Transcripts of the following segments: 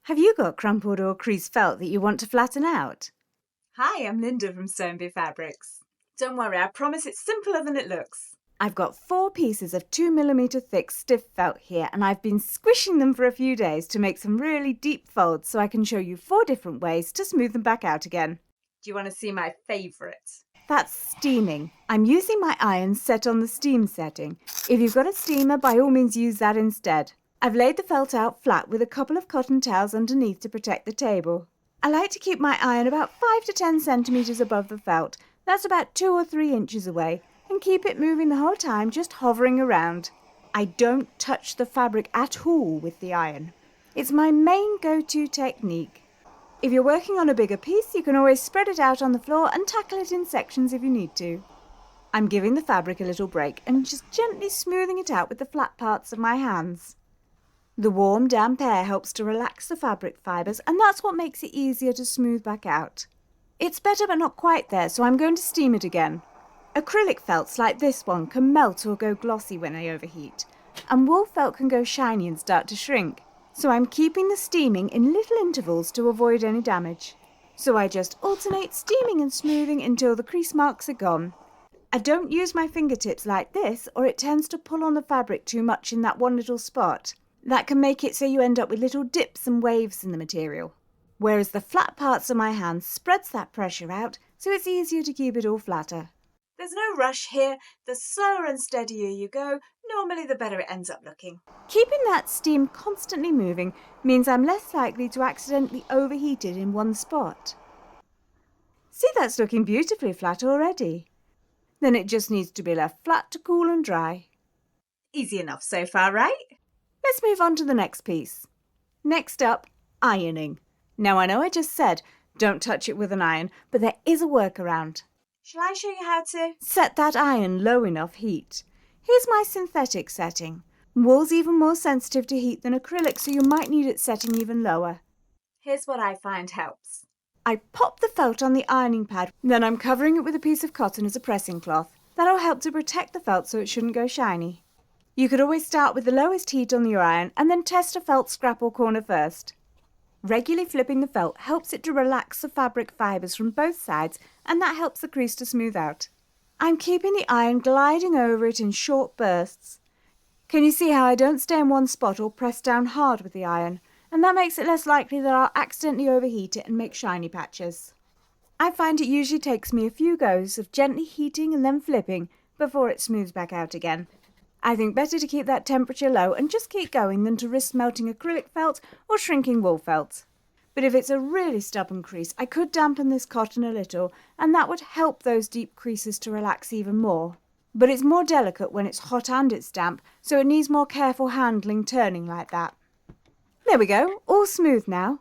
Have you got crumpled or creased felt that you want to flatten out? Hi, I'm Linda from Sew&Be Fabrics. Don't worry, I promise it's simpler than it looks. I've got 4 pieces of 2mm thick stiff felt here, and I've been squishing them for a few days to make some really deep folds so I can show you 4 different ways to smooth them back out again. Do you want to see my favourite? That's steaming. I'm using my iron set on the steam setting. If you've got a steamer, by all means use that instead. I've laid the felt out flat with a couple of cotton towels underneath to protect the table. I like to keep my iron about 5 to 10 centimetres above the felt. That's about 2 or 3 inches away, and keep it moving the whole time, just hovering around. I don't touch the fabric at all with the iron. It's my main go-to technique. If you're working on a bigger piece, you can always spread it out on the floor and tackle it in sections if you need to. I'm giving the fabric a little break and just gently smoothing it out with the flat parts of my hands. The warm, damp air helps to relax the fabric fibres, and that's what makes it easier to smooth back out. It's better but not quite there, so I'm going to steam it again. Acrylic felts like this one can melt or go glossy when they overheat, and wool felt can go shiny and start to shrink. So I'm keeping the steaming in little intervals to avoid any damage. So I just alternate steaming and smoothing until the crease marks are gone. I don't use my fingertips like this, or it tends to pull on the fabric too much in that one little spot. That can make it so you end up with little dips and waves in the material. Whereas the flat parts of my hand spreads that pressure out, so it's easier to keep it all flatter. There's no rush here. The slower and steadier you go, normally the better it ends up looking. Keeping that steam constantly moving means I'm less likely to accidentally overheat it in one spot. See, that's looking beautifully flat already. Then it just needs to be left flat to cool and dry. Easy enough so far, right? Let's move on to the next piece. Next up, ironing. Now I know I just said don't touch it with an iron, but there is a workaround. Shall I show you how to? Set that iron low enough heat. Here's my synthetic setting. Wool's even more sensitive to heat than acrylic, so you might need it setting even lower. Here's what I find helps. I pop the felt on the ironing pad, then I'm covering it with a piece of cotton as a pressing cloth. That'll help to protect the felt so it shouldn't go shiny. You could always start with the lowest heat on your iron and then test a felt scrap or corner first. Regularly flipping the felt helps it to relax the fabric fibres from both sides, and that helps the crease to smooth out. I'm keeping the iron gliding over it in short bursts. Can you see how I don't stay in one spot or press down hard with the iron? And that makes it less likely that I'll accidentally overheat it and make shiny patches. I find it usually takes me a few goes of gently heating and then flipping before it smooths back out again. I think better to keep that temperature low and just keep going than to risk melting acrylic felt or shrinking wool felt. But if it's a really stubborn crease, I could dampen this cotton a little, and that would help those deep creases to relax even more. But it's more delicate when it's hot and it's damp, so it needs more careful handling turning like that. There we go, all smooth now.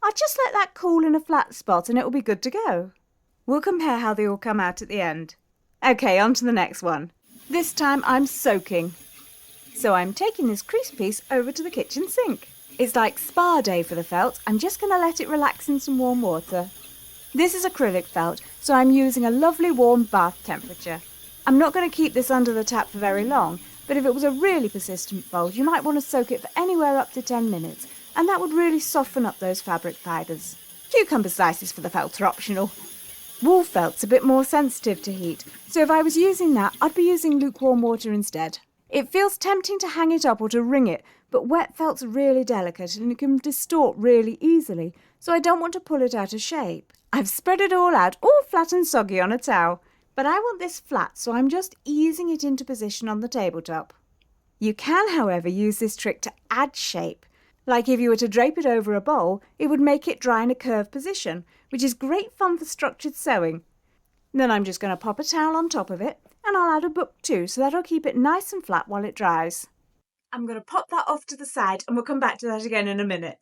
I'll just let that cool in a flat spot and it will be good to go. We'll compare how they all come out at the end. Okay, on to the next one. This time I'm soaking. So I'm taking this crease piece over to the kitchen sink. It's like spa day for the felt. I'm just going to let it relax in some warm water. This is acrylic felt, so I'm using a lovely warm bath temperature. I'm not going to keep this under the tap for very long, but if it was a really persistent fold, you might want to soak it for anywhere up to 10 minutes, and that would really soften up those fabric fibres. Cucumber slices for the felt are optional. Wool felt's a bit more sensitive to heat, so if I was using that, I'd be using lukewarm water instead. It feels tempting to hang it up or to wring it, but wet felt's really delicate and it can distort really easily, so I don't want to pull it out of shape. I've spread it all out, all flat and soggy on a towel, but I want this flat, so I'm just easing it into position on the tabletop. You can, however, use this trick to add shape. Like if you were to drape it over a bowl, it would make it dry in a curved position, which is great fun for structured sewing. Then I'm just going to pop a towel on top of it, and I'll add a book too, so that'll keep it nice and flat while it dries. I'm going to pop that off to the side and we'll come back to that again in a minute.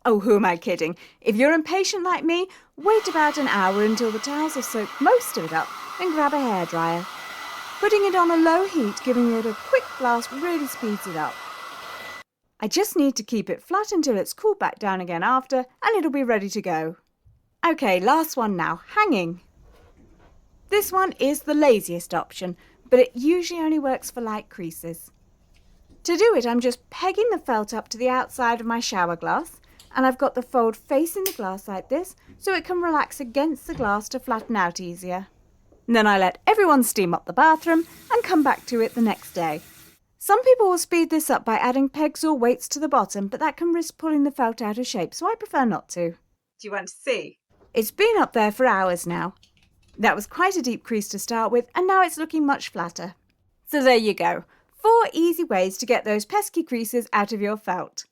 Oh, who am I kidding? If you're impatient like me, wait about an hour until the towels have soaked most of it up, then grab a hairdryer. Putting it on a low heat, giving it a quick blast really speeds it up. I just need to keep it flat until it's cooled back down again after, and it'll be ready to go. Okay, last one now, hanging. This one is the laziest option, but it usually only works for light creases. To do it, I'm just pegging the felt up to the outside of my shower glass, And I've got the fold facing the glass like this, so it can relax against the glass to flatten out easier. And then I let everyone steam up the bathroom and come back to it the next day. Some people will speed this up by adding pegs or weights to the bottom, but that can risk pulling the felt out of shape, so I prefer not to. Do you want to see? It's been up there for hours now. That was quite a deep crease to start with, and now it's looking much flatter. So there you go, 4 easy ways to get those pesky creases out of your felt.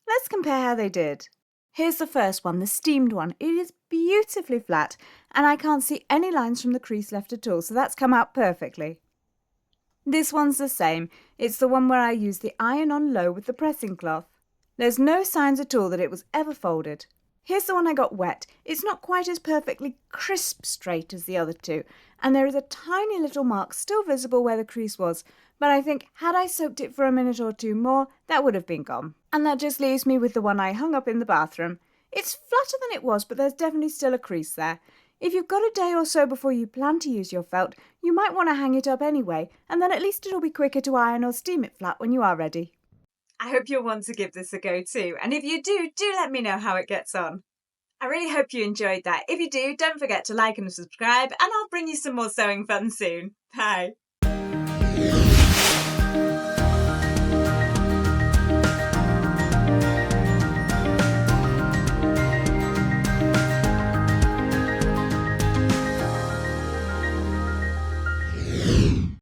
Let's compare how they did. Here's the first one, the steamed one. It is beautifully flat, and I can't see any lines from the crease left at all, so that's come out perfectly. This one's the same. It's the one where I used the iron on low with the pressing cloth. There's no signs at all that it was ever folded. Here's the one I got wet. It's not quite as perfectly crisp straight as the other two, and there is a tiny little mark still visible where the crease was, but I think had I soaked it for a minute or two more, that would have been gone. And that just leaves me with the one I hung up in the bathroom. It's flatter than it was, but there's definitely still a crease there. If you've got a day or so before you plan to use your felt, you might want to hang it up anyway, and then at least it'll be quicker to iron or steam it flat when you are ready. I hope you'll want to give this a go too, and if you do let me know how it gets on. I really hope you enjoyed that. If you do, don't forget to like and subscribe, and I'll bring you some more sewing fun soon. Bye.